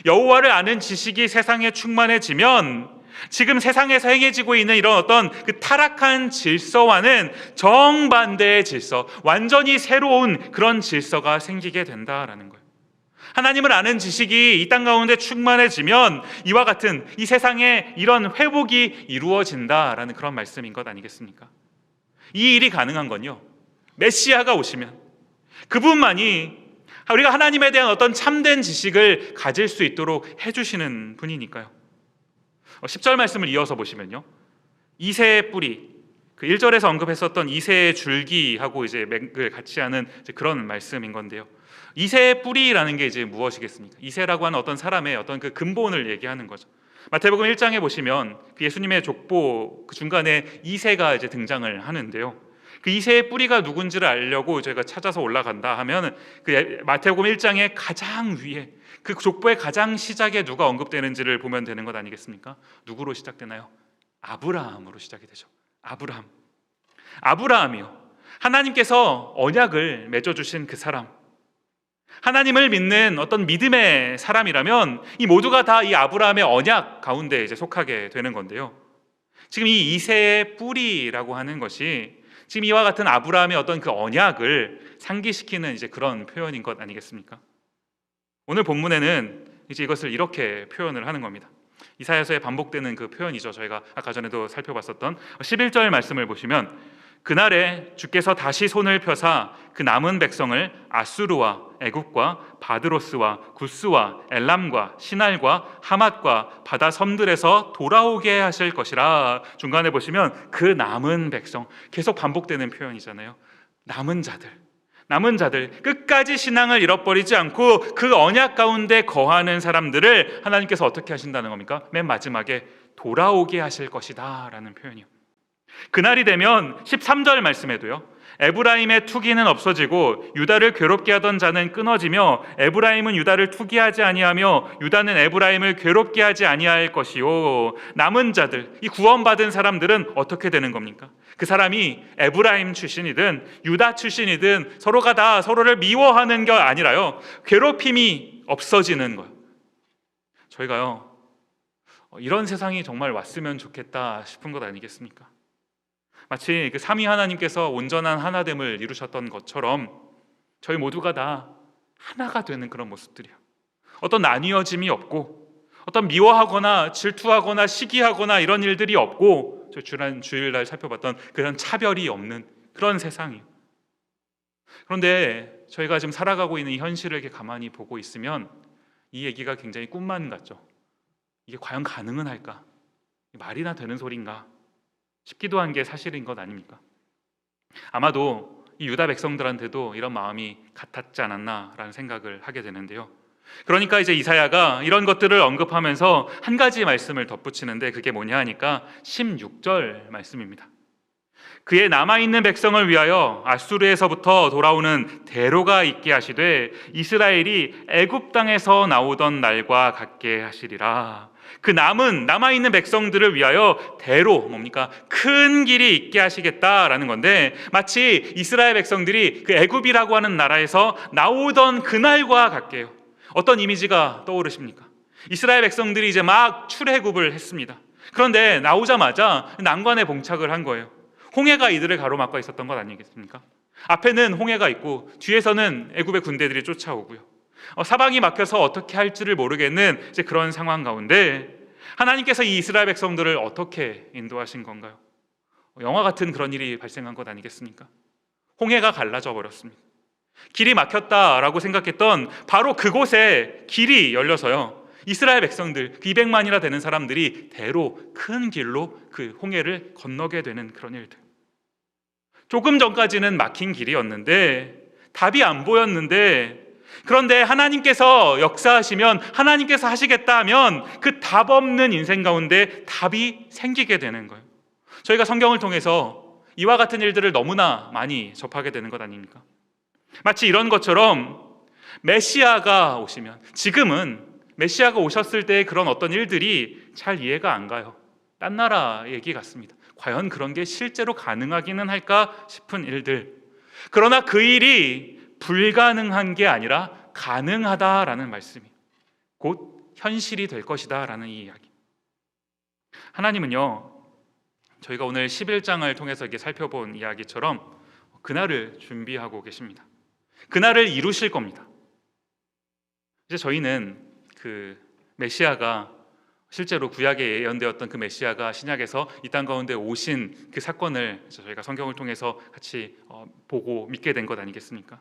여호와를 아는 지식이 세상에 충만해지면 지금 세상에서 행해지고 있는 이런 어떤 그 타락한 질서와는 정반대의 질서, 완전히 새로운 그런 질서가 생기게 된다라는 거예요. 하나님을 아는 지식이 이 땅 가운데 충만해지면 이와 같은 이 세상에 이런 회복이 이루어진다라는 그런 말씀인 것 아니겠습니까? 이 일이 가능한 건요, 메시아가 오시면, 그분만이 우리가 하나님에 대한 어떤 참된 지식을 가질 수 있도록 해주시는 분이니까요. 10절 말씀을 이어서 보시면요, 이새의 뿌리, 그 1절에서 언급했었던 이새의 줄기하고 이제 맥을 같이 하는 이제 그런 말씀인 건데요, 이새의 뿌리라는 게 이제 무엇이겠습니까? 이새라고 하는 어떤 사람의 어떤 그 근본을 얘기하는 거죠. 마태복음 1장에 보시면 그 예수님의 족보 그 중간에 이새가 이제 등장을 하는데요, 그 이새의 뿌리가 누군지를 알려고 저희가 찾아서 올라간다 하면 그 마태복음 1장의 가장 위에 그 족보의 가장 시작에 누가 언급되는지를 보면 되는 것 아니겠습니까? 누구로 시작되나요? 아브라함으로 시작이 되죠. 아브라함이요, 하나님께서 언약을 맺어주신 그 사람, 하나님을 믿는 어떤 믿음의 사람이라면 이 모두가 다 이 아브라함의 언약 가운데 이제 속하게 되는 건데요, 지금 이 이새의 뿌리라고 하는 것이 지금 이와 같은 아브라함의 어떤 그 언약을 상기시키는 이제 그런 표현인 것 아니겠습니까? 오늘 본문에는 이제 이것을 이렇게 표현을 하는 겁니다. 이사야서에 반복되는 그 표현이죠. 저희가 아까 전에도 살펴봤었던 11절 말씀을 보시면, 그날에 주께서 다시 손을 펴사 그 남은 백성을 아수르와 애굽과 바드로스와 구스와 엘람과 시날과 하맛과 바다 섬들에서 돌아오게 하실 것이라. 중간에 보시면 그 남은 백성, 계속 반복되는 표현이잖아요. 남은 자들, 끝까지 신앙을 잃어버리지 않고 그 언약 가운데 거하는 사람들을 하나님께서 어떻게 하신다는 겁니까? 맨 마지막에 돌아오게 하실 것이다 라는 표현이요. 그날이 되면 13절 말씀에도요, 에브라임의 투기는 없어지고 유다를 괴롭게 하던 자는 끊어지며 에브라임은 유다를 투기하지 아니하며 유다는 에브라임을 괴롭게 하지 아니할 것이요. 남은 자들, 이 구원받은 사람들은 어떻게 되는 겁니까? 그 사람이 에브라임 출신이든 유다 출신이든 서로가 다 서로를 미워하는 게 아니라요, 괴롭힘이 없어지는 거예요. 저희가요, 이런 세상이 정말 왔으면 좋겠다 싶은 것 아니겠습니까? 마치 그 삼위 하나님께서 온전한 하나됨을 이루셨던 것처럼 저희 모두가 다 하나가 되는 그런 모습들이에요. 어떤 나뉘어짐이 없고, 어떤 미워하거나 질투하거나 시기하거나 이런 일들이 없고, 저 지난 주일날 살펴봤던 그런 차별이 없는 그런 세상이에요. 그런데 저희가 지금 살아가고 있는 이 현실을 이렇게 가만히 보고 있으면 이 얘기가 굉장히 꿈만 같죠. 이게 과연 가능은 할까? 말이나 되는 소린가 싶기도 한 게 사실인 것 아닙니까? 아마도 이 유다 백성들한테도 이런 마음이 같았지 않았나라는 생각을 하게 되는데요. 그러니까 이제 이사야가 이런 것들을 언급하면서 한 가지 말씀을 덧붙이는데, 그게 뭐냐 하니까 16절 말씀입니다. 그의 남아있는 백성을 위하여 아수르에서부터 돌아오는 대로가 있게 하시되 이스라엘이 애굽 땅에서 나오던 날과 같게 하시리라. 그 남아있는 백성들을 위하여 대로, 뭡니까? 큰 길이 있게 하시겠다라는 건데, 마치 이스라엘 백성들이 그 애굽이라고 하는 나라에서 나오던 그날과 같게요. 어떤 이미지가 떠오르십니까? 이스라엘 백성들이 이제 막 출애굽을 했습니다. 그런데 나오자마자 난관에 봉착을 한 거예요. 홍해가 이들을 가로막고 있었던 것 아니겠습니까? 앞에는 홍해가 있고 뒤에서는 애굽의 군대들이 쫓아오고요. 사방이 막혀서 어떻게 할지를 모르겠는 이제 그런 상황 가운데 하나님께서 이 이스라엘 백성들을 어떻게 인도하신 건가요? 영화 같은 그런 일이 발생한 것 아니겠습니까? 홍해가 갈라져 버렸습니다. 길이 막혔다라고 생각했던 바로 그곳에 길이 열려서요, 이스라엘 백성들 200만이나 되는 사람들이 대로 큰 길로 그 홍해를 건너게 되는 그런 일들. 조금 전까지는 막힌 길이었는데, 답이 안 보였는데, 그런데 하나님께서 역사하시면, 하나님께서 하시겠다 하면 그 답 없는 인생 가운데 답이 생기게 되는 거예요. 저희가 성경을 통해서 이와 같은 일들을 너무나 많이 접하게 되는 것 아닙니까? 마치 이런 것처럼 메시아가 오시면, 지금은 메시아가 오셨을 때 그런 어떤 일들이 잘 이해가 안 가요. 딴 나라 얘기 같습니다. 과연 그런 게 실제로 가능하기는 할까 싶은 일들. 그러나 그 일이 불가능한 게 아니라 가능하다라는 말씀이 곧 현실이 될 것이다 라는 이 이야기. 하나님은요, 저희가 오늘 11장을 통해서 이렇게 살펴본 이야기처럼 그날을 준비하고 계십니다. 그날을 이루실 겁니다. 이제 저희는 그 메시아가 실제로 구약에 예언되었던 그 메시아가 신약에서 이 땅 가운데 오신 그 사건을 저희가 성경을 통해서 같이 보고 믿게 된 것 아니겠습니까?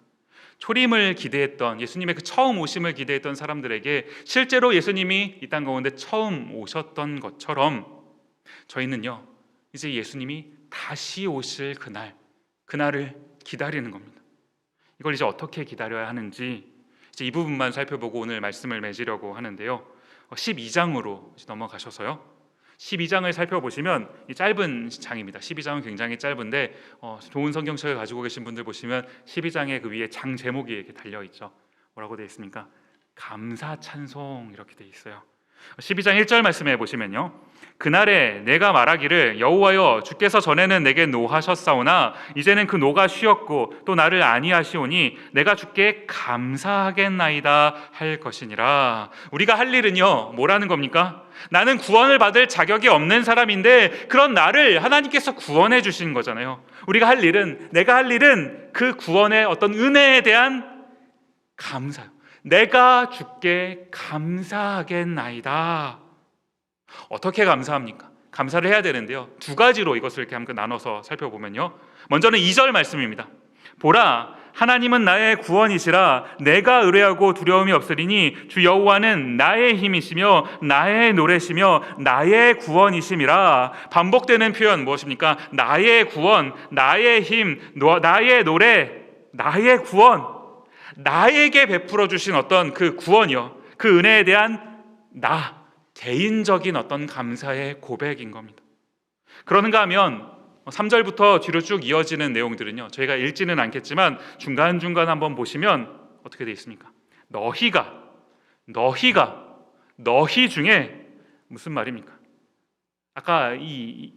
초림을 기대했던, 예수님의 그 처음 오심을 기대했던 사람들에게 실제로 예수님이 이 땅 가운데 처음 오셨던 것처럼 저희는요, 이제 예수님이 다시 오실 그날을 기다리는 겁니다. 이걸 이제 어떻게 기다려야 하는지 이제 이 부분만 살펴보고 오늘 말씀을 맺으려고 하는데요. 12장으로 넘어가셔서요, 12장을 살펴보시면 이 짧은 장입니다. 12장은 굉장히 짧은데 좋은 성경책을 가지고 계신 분들 보시면 12장의 그 위에 장 제목이 이렇게 달려 있죠. 뭐라고 되어 있습니까? 감사 찬송 이렇게 되어 있어요. 12장 1절 말씀에 보시면요, 그날에 내가 말하기를 여호와여 주께서 전에는 내게 노하셨사오나 이제는 그 노가 쉬었고 또 나를 아니하시오니 내가 주께 감사하겠나이다 할 것이니라. 우리가 할 일은요, 뭐라는 겁니까? 나는 구원을 받을 자격이 없는 사람인데 그런 나를 하나님께서 구원해 주신 거잖아요. 우리가 할 일은, 내가 할 일은 그 구원의 어떤 은혜에 대한 감사요. 내가 주께 감사하겠나이다. 어떻게 감사합니까? 감사를 해야 되는데요, 두 가지로 이것을 이렇게 함께 나눠서 살펴보면요, 먼저는 2절 말씀입니다. 보라, 하나님은 나의 구원이시라. 내가 의뢰하고 두려움이 없으리니 주 여호와는 나의 힘이시며 나의 노래시며 나의 구원이심이라. 반복되는 표현 무엇입니까? 나의 구원, 나의 힘, 나의 노래, 나의 구원. 나에게 베풀어 주신 어떤 그 구원이요, 그 은혜에 대한 개인적인 어떤 감사의 고백인 겁니다. 그러는가 하면 3절부터 뒤로 쭉 이어지는 내용들은요, 저희가 읽지는 않겠지만 중간중간 한번 보시면 어떻게 되어 있습니까? 너희 중에 무슨 말입니까? 아까 이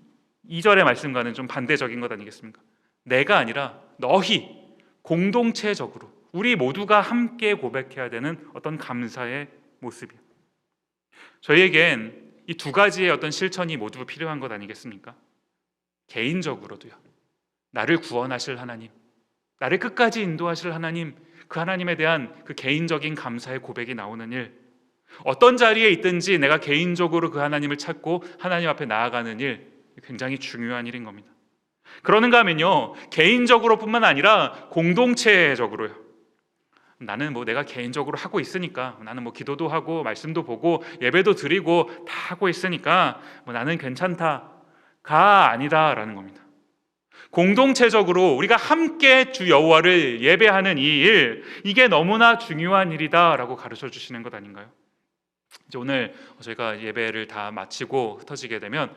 2절의 말씀과는 좀 반대적인 것 아니겠습니까? 내가 아니라 너희, 공동체적으로 우리 모두가 함께 고백해야 되는 어떤 감사의 모습이요. 저희에겐 이 두 가지의 어떤 실천이 모두 필요한 것 아니겠습니까? 개인적으로도요, 나를 구원하실 하나님, 나를 끝까지 인도하실 하나님, 그 하나님에 대한 그 개인적인 감사의 고백이 나오는 일, 어떤 자리에 있든지 내가 개인적으로 그 하나님을 찾고 하나님 앞에 나아가는 일, 굉장히 중요한 일인 겁니다. 그러는가 하면요, 개인적으로뿐만 아니라 공동체적으로요. 나는 내가 개인적으로 하고 있으니까, 나는 기도도 하고 말씀도 보고 예배도 드리고 다 하고 있으니까 나는 괜찮다가 아니다라는 겁니다. 공동체적으로 우리가 함께 주 여호와를 예배하는 이 일, 이게 너무나 중요한 일이다라고 가르쳐 주시는 것 아닌가요? 이제 오늘 저희가 예배를 다 마치고 흩어지게 되면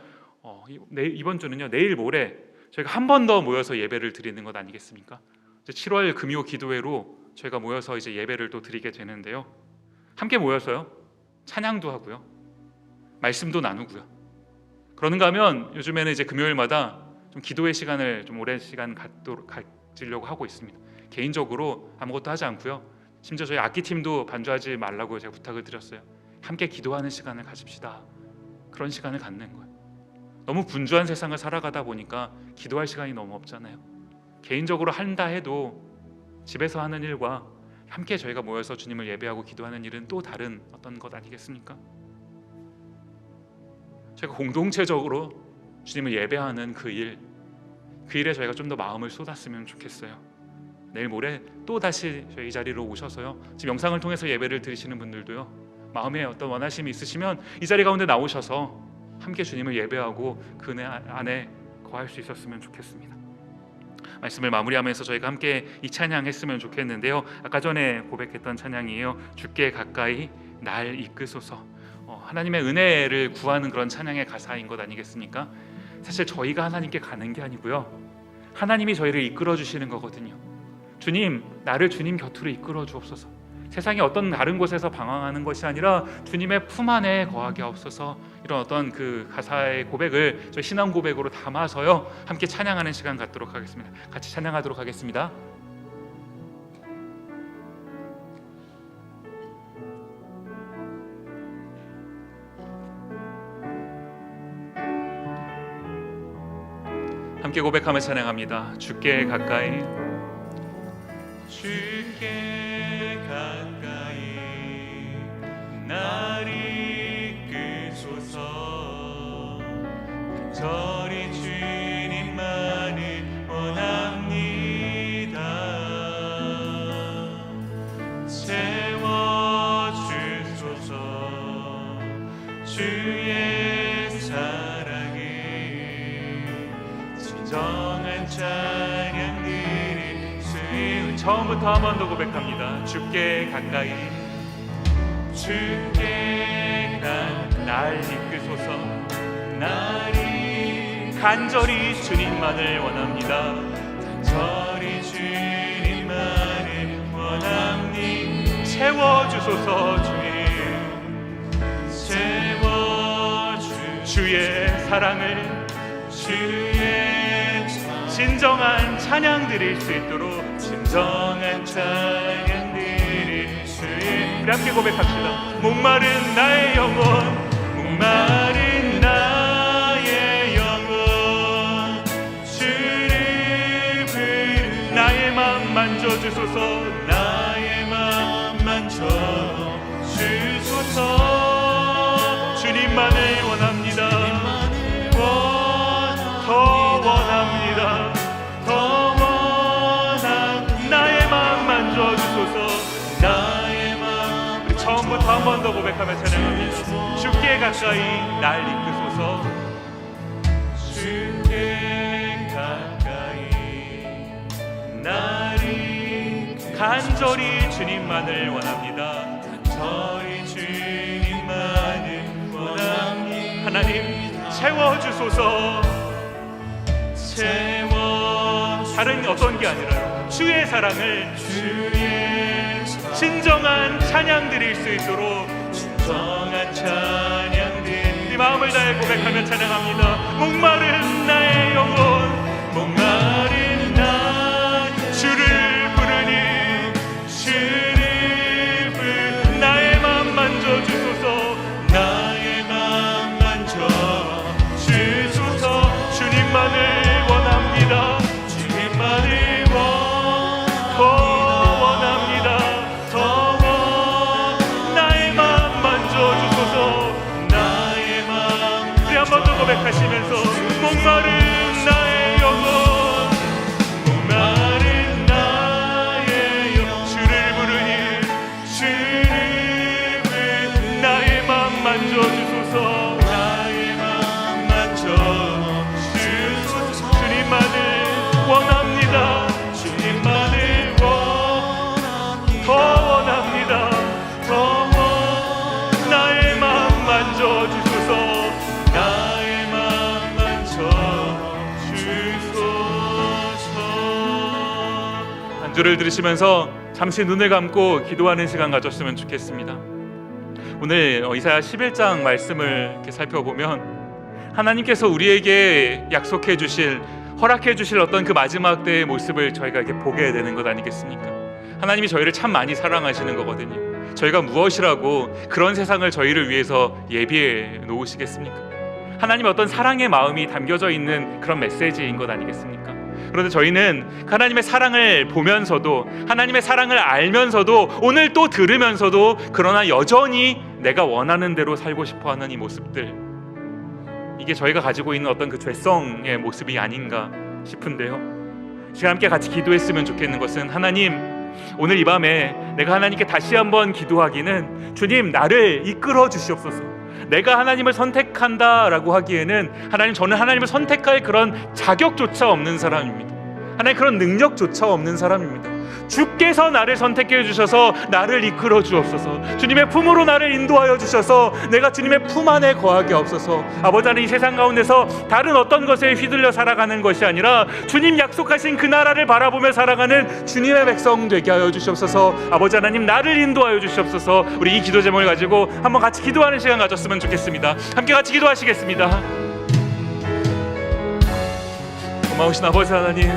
이번 주는요, 내일 모레 저희가 한 번 더 모여서 예배를 드리는 것 아니겠습니까? 이제 7월 금요 기도회로 저희가 모여서 이제 예배를 또 드리게 되는데요, 함께 모여서요, 찬양도 하고요, 말씀도 나누고요. 그러는가 하면 요즘에는 이제 금요일마다 좀 기도의 시간을 좀 오랜 시간 가지려고 하고 있습니다. 개인적으로 아무것도 하지 않고요, 심지어 저희 악기팀도 반주하지 말라고 제가 부탁을 드렸어요. 함께 기도하는 시간을 가집시다. 그런 시간을 갖는 거예요. 너무 분주한 세상을 살아가다 보니까 기도할 시간이 너무 없잖아요. 개인적으로 한다 해도 집에서 하는 일과 함께 저희가 모여서 주님을 예배하고 기도하는 일은 또 다른 어떤 것 아니겠습니까? 저희가 공동체적으로 주님을 예배하는 그 일에 저희가 좀 더 마음을 쏟았으면 좋겠어요. 내일 모레 또 다시 저희 자리로 오셔서요, 지금 영상을 통해서 예배를 드리시는 분들도요, 마음에 어떤 원하심이 있으시면 이 자리 가운데 나오셔서 함께 주님을 예배하고 그 은혜 안에 거할 수 있었으면 좋겠습니다. 말씀을 마무리하면서 저희가 함께 이 찬양 했으면 좋겠는데요, 아까 전에 고백했던 찬양이에요. 주께 가까이 날 이끄소서. 하나님의 은혜를 구하는 그런 찬양의 가사인 것 아니겠습니까? 사실 저희가 하나님께 가는 게 아니고요, 하나님이 저희를 이끌어 주시는 거거든요. 주님, 나를 주님 곁으로 이끌어 주옵소서. 세상의 어떤 다른 곳에서 방황하는 것이 아니라 주님의 품 안에 거하게 하옵소서. 이런 어떤 그 가사의 고백을 저희 신앙 고백으로 담아서요, 함께 찬양하는 시간 갖도록 하겠습니다. 같이 찬양하도록 하겠습니다. 함께 고백하며 찬양합니다. 주께 가까이, 주께 가까이 날 이끄소서. 저리 주님만을 원합니다. 채워주소서. 주의 사랑에 진정한 찬양들이 수요. 처음부터 한 번 더 고백합니다. 주께 가까이, 주께 날 이끄소서. 날이 간절히 주님만을 원합니다. 간절히 주님만을 원합니다. 채워주소서. 주의 사랑을, 주의 진정한 찬양 드릴 수 있도록, 진정한 찬양 드릴 수 있도록 우리 함께 고백합시다. 목마른 나의 영혼, 목마른 나의 영혼, 주를 부르. 나의 맘 만져주소서. 나의 맘 만져주소서. 주님만을 원합니다. 더 원합니다. 더 원합니다. 나의 맘 만져주소서. 나의 맘. 우리 처음부터 한 번 더 고백하며 찬양합니다. 주께 가까이 날 이끄소서. 주께 가까이 날 이끄소서. 간절히 주님만을 원합니다. 간절히 주님만을 원합니다. 하나님 채워주소서. 다른 어떤 게 아니라 주의 사랑을 진정한 찬양 드릴 수 있도록 진정한 찬양 드리 마음을 다해 고백하며 찬양합니다. 목마른 나의 영혼 목마른 나 주를 부르니 주를 부르니 나의 맘 만져주소서 나의 맘 만져주소서 주님만을 원합니다. 주님만을 더 원합니다. 나의 맘 만져주소서 나의 맘 우리 한 번 더 고백하시면서 목마른 나의 영혼 목마른 나의 영혼 주를 부르니 주를 부르니 나의 맘 만져주소서 나의 맘 만져주소서 주님만을 원합니다. 주님만을 더 원합니다. 더 나의 맘 만져주소서 나의 맘 만져주소서. 안주를 들으시면서 잠시 눈을 감고 기도하는 시간 가졌으면 좋겠습니다. 오늘 이사야 11장 말씀을 이렇게 살펴보면 하나님께서 우리에게 약속해 주실 허락해 주실 어떤 그 마지막 때의 모습을 저희가 이렇게 보게 되는 것 아니겠습니까? 하나님이 저희를 참 많이 사랑하시는 거거든요. 저희가 무엇이라고 그런 세상을 저희를 위해서 예비해 놓으시겠습니까? 하나님의 어떤 사랑의 마음이 담겨져 있는 그런 메시지인 것 아니겠습니까? 그런데 저희는 하나님의 사랑을 보면서도 하나님의 사랑을 알면서도 오늘 또 들으면서도 그러나 여전히 내가 원하는 대로 살고 싶어하는 이 모습들, 이게 저희가 가지고 있는 어떤 그 죄성의 모습이 아닌가 싶은데요. 시간 함께 같이 기도했으면 좋겠는 것은 하나님, 오늘 이 밤에 내가 하나님께 다시 한번 기도하기는 주님 나를 이끌어 주시옵소서. 내가 하나님을 선택한다라고 하기에는 하나님, 저는 하나님을 선택할 그런 자격조차 없는 사람입니다. 하나님, 그런 능력조차 없는 사람입니다. 주께서 나를 선택해 주셔서 나를 이끌어 주옵소서. 주님의 품으로 나를 인도하여 주셔서 내가 주님의 품 안에 거하게 없소서. 아버지 하나님, 이 세상 가운데서 다른 어떤 것에 휘둘려 살아가는 것이 아니라 주님 약속하신 그 나라를 바라보며 살아가는 주님의 백성 되게 하여 주시옵소서. 아버지 하나님, 나를 인도하여 주시옵소서. 우리 이 기도 제목을 가지고 한번 같이 기도하는 시간 가졌으면 좋겠습니다. 함께 같이 기도하시겠습니다. 고마우신 아버지 하나님,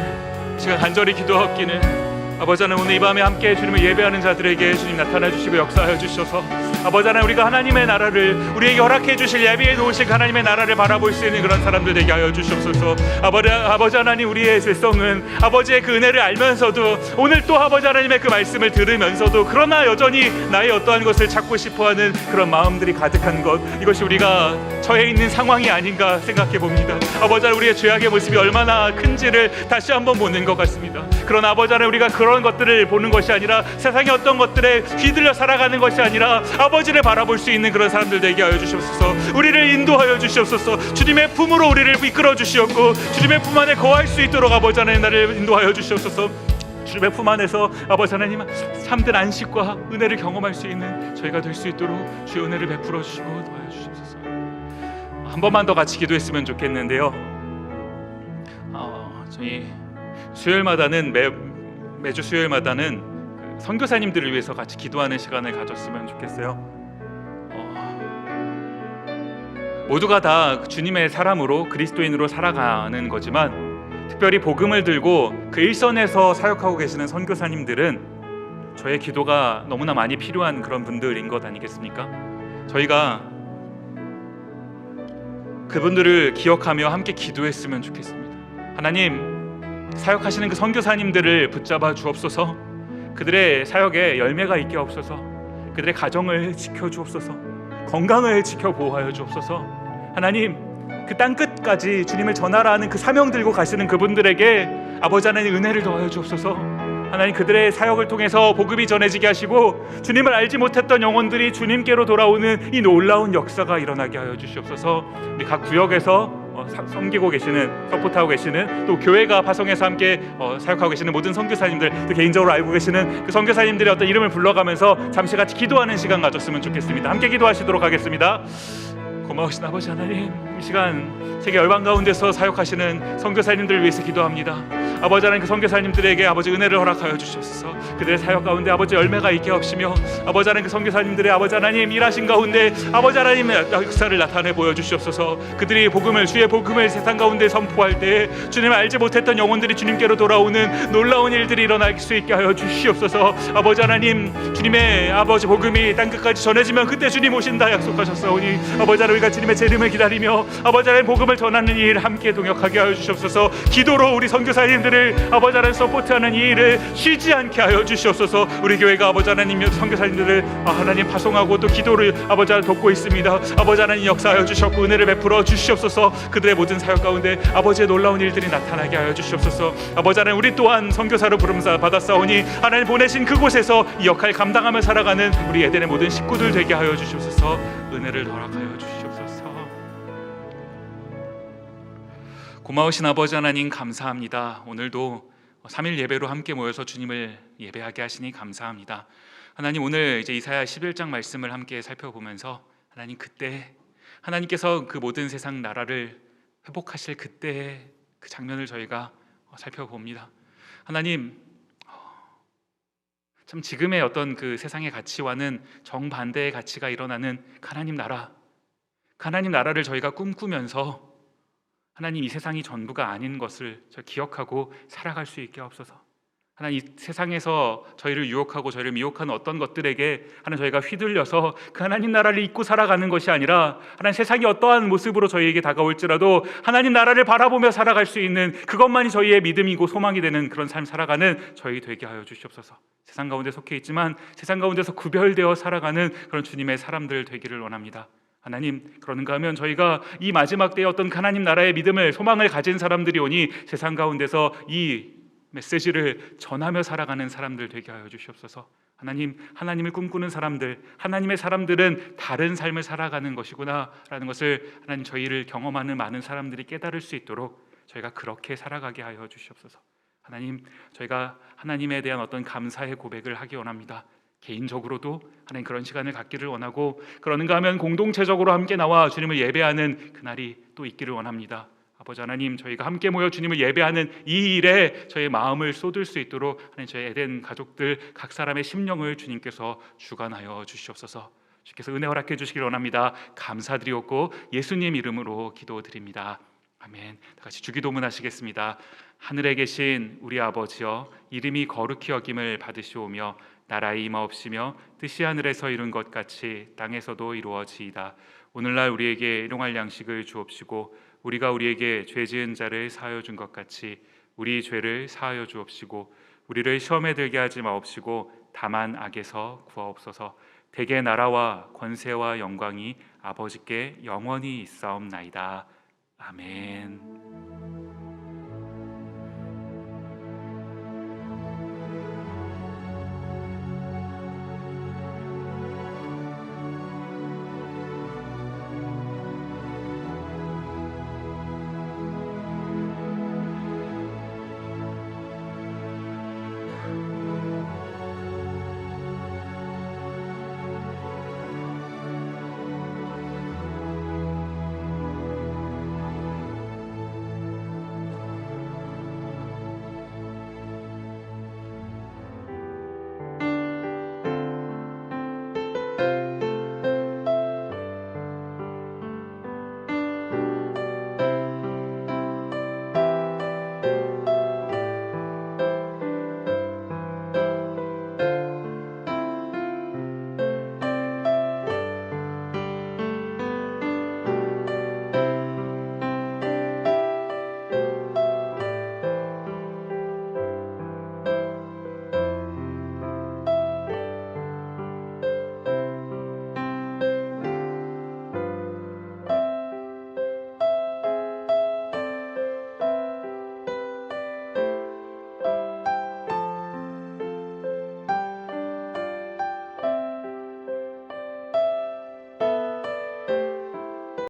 시간 간절히 기도하옵기는 아버지 하나님, 오늘 이 밤에 함께 주님을 예배하는 자들에게 주님 나타나 주시고 역사하여 주셔서 아버지 하나님, 우리가 하나님의 나라를 우리에게 허락해 주실 예비해 놓으실 하나님의 나라를 바라볼 수 있는 그런 사람들 되게 하여 주시옵소서. 아버지 하나님, 우리의 죄성은 아버지의 그 은혜를 알면서도 오늘 또 아버지 하나님의 그 말씀을 들으면서도 그러나 여전히 나의 어떠한 것을 찾고 싶어하는 그런 마음들이 가득한 것, 이것이 우리가 처해 있는 상황이 아닌가 생각해 봅니다. 아버지 하나님, 우리의 죄악의 모습이 얼마나 큰지를 다시 한번 보는 것 같습니다. 그러나 아버지 하나님, 우리가 그런 것들을 보는 것이 아니라 세상의 어떤 것들에 휘둘려 살아가는 것이 아니라 아버지를 바라볼 수 있는 그런 사람들 되게 하여 주시옵소서. 우리를 인도하여 주시옵소서. 주님의 품으로 우리를 이끌어 주시옵고 주님의 품 안에 거할 수 있도록 아버지 하나님, 나를 인도하여 주시옵소서. 주님의 품 안에서 아버지 하나님, 참된 안식과 은혜를 경험할 수 있는 저희가 될 수 있도록 주의 은혜를 베풀어 주시고 도와여 주시옵소서. 한 번만 더 같이 기도했으면 좋겠는데요. 저희 수요일마다는 매주 수요일마다는 그 선교사님들을 위해서 같이 기도하는 시간을 가졌으면 좋겠어요. 모두가 다 주님의 사람으로 그리스도인으로 살아가는 거지만 특별히 복음을 들고 그 일선에서 사역하고 계시는 선교사님들은 저의 기도가 너무나 많이 필요한 그런 분들인 것 아니겠습니까? 저희가 그분들을 기억하며 함께 기도했으면 좋겠습니다. 하나님, 사역하시는 그 선교사님들을 붙잡아 주옵소서. 그들의 사역에 열매가 있게 없소서. 그들의 가정을 지켜 주옵소서. 건강을 지켜 보호하여 주옵소서. 하나님, 그 땅끝까지 주님을 전하라 하는 그 사명 들고 가시는 그분들에게 아버지 하나님 은혜를 더하여 주옵소서. 하나님, 그들의 사역을 통해서 복음이 전해지게 하시고 주님을 알지 못했던 영혼들이 주님께로 돌아오는 이 놀라운 역사가 일어나게 하여 주시옵소서. 우리 각 구역에서 섬기고 계시는, 서포트하고 계시는, 또 교회가 파송해서 함께 사역하고 계시는 모든 선교사님들, 또 개인적으로 알고 계시는 그 선교사님들의 어떤 이름을 불러가면서 잠시 같이 기도하는 시간 가졌으면 좋겠습니다. 함께 기도하시도록 하겠습니다. 고마우신 아버지 하나님, 이 시간 세계 열방 가운데서 사역하시는 선교사님들을 위해서 기도합니다. 아버지 하나님, 그 선교사님들에게 아버지 은혜를 허락하여 주시옵소서. 그들의 사역 가운데 아버지 열매가 있게 하시며, 아버지 하나님, 그 선교사님들의 아버지 하나님 일하신 가운데 아버지 하나님 역사를 나타내 보여주시옵소서. 그들이 복음을, 주의 복음을 세상 가운데 선포할 때 주님을 알지 못했던 영혼들이 주님께로 돌아오는 놀라운 일들이 일어날 수 있게 하여 주시옵소서. 아버지 하나님, 주님의 아버지 복음이 땅끝까지 전해지면 그때 주님 오신다 약속하셨사오니, 아버지 하나님, 우리가 주님의 재림을 기다리며 아버지 하나님 복음을 전하는 이 일 함께 동역하게 하여 주시옵소서. 기도로 우리 선교사님들을 아버지 하나님 서포트하는 이 일을 쉬지 않게 하여 주시옵소서. 우리 교회가 아버지 하나님 선교사님들을 하나님 파송하고 또 기도를 아버지 하나님 돕고 있습니다. 아버지 하나님 역사하여 주셨고 은혜를 베풀어 주시옵소서. 그들의 모든 사역 가운데 아버지의 놀라운 일들이 나타나게 하여 주시옵소서. 아버지 하나님, 우리 또한 선교사로 부름 받았사오니 하나님 보내신 그곳에서 이 역할 감당하며 살아가는 우리 에덴의 모든 식구들 되게 하여 주시옵소서. 은혜를 허락하여 주시옵소서. 고마우신 아버지 하나님, 감사합니다. 오늘도 3일 예배로 함께 모여서 주님을 예배하게 하시니 감사합니다. 하나님, 오늘 이제 이사야 11장 말씀을 함께 살펴보면서 하나님, 그때 하나님께서 그 모든 세상 나라를 회복하실 그때의 그 장면을 저희가 살펴봅니다. 하나님, 참 지금의 어떤 그 세상의 가치와는 정반대의 가치가 일어나는 하나님 나라를 저희가 꿈꾸면서 하나님, 이 세상이 전부가 아닌 것을 기억하고 살아갈 수 있게 하옵소서. 하나님, 이 세상에서 저희를 유혹하고 저희를 미혹하는 어떤 것들에게 하나님, 저희가 휘둘려서 그 하나님 나라를 잊고 살아가는 것이 아니라 하나님, 세상이 어떠한 모습으로 저희에게 다가올지라도 하나님 나라를 바라보며 살아갈 수 있는 그것만이 저희의 믿음이고 소망이 되는 그런 삶 살아가는 저희 되게 하여 주시옵소서. 세상 가운데 속해 있지만 세상 가운데서 구별되어 살아가는 그런 주님의 사람들 되기를 원합니다. 하나님, 그런가 하면 저희가 이 마지막 때에 어떤 하나님 나라의 믿음을, 소망을 가진 사람들이 오니 세상 가운데서 이 메시지를 전하며 살아가는 사람들 되게 하여 주시옵소서. 하나님, 하나님을 꿈꾸는 사람들, 하나님의 사람들은 다른 삶을 살아가는 것이구나 라는 것을 하나님, 저희를 경험하는 많은 사람들이 깨달을 수 있도록 저희가 그렇게 살아가게 하여 주시옵소서. 하나님, 저희가 하나님에 대한 어떤 감사의 고백을 하기 원합니다. 개인적으로도 하나님, 그런 시간을 갖기를 원하고, 그러는가 하면 공동체적으로 함께 나와 주님을 예배하는 그날이 또 있기를 원합니다. 아버지 하나님, 저희가 함께 모여 주님을 예배하는 이 일에 저희의 마음을 쏟을 수 있도록 하나님, 저희 에덴 가족들 각 사람의 심령을 주님께서 주관하여 주시옵소서. 주께서 은혜 허락해 주시기를 원합니다. 감사드리옵고 예수님 이름으로 기도드립니다. 아멘. 다 같이 주기도문 하시겠습니다. 하늘에 계신 우리 아버지여, 이름이 거룩히 여김을 받으시오며 나라의 임하옵시며 뜻이 하늘에서 이룬 것 같이 땅에서도 이루어지이다. 오늘날 우리에게 일용할 양식을 주옵시고 우리가 우리에게 죄 지은 자를 사하여 준 것 같이 우리 죄를 사하여 주옵시고 우리를 시험에 들게 하지 마옵시고 다만 악에서 구하옵소서. 대개 나라와 권세와 영광이 아버지께 영원히 있사옵나이다. 아멘.